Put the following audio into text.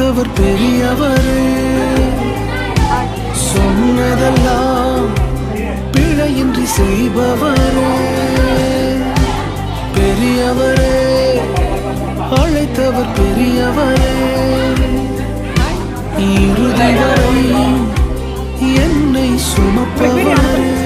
அழைத்தவர் பெரியவரே, சொன்னதெல்லாம் பிழையின்றி செய்பவரே. பெரியவரே, அழைத்தவர் பெரியவரே, இறுதி வரை என்னை சுமப்பவரே.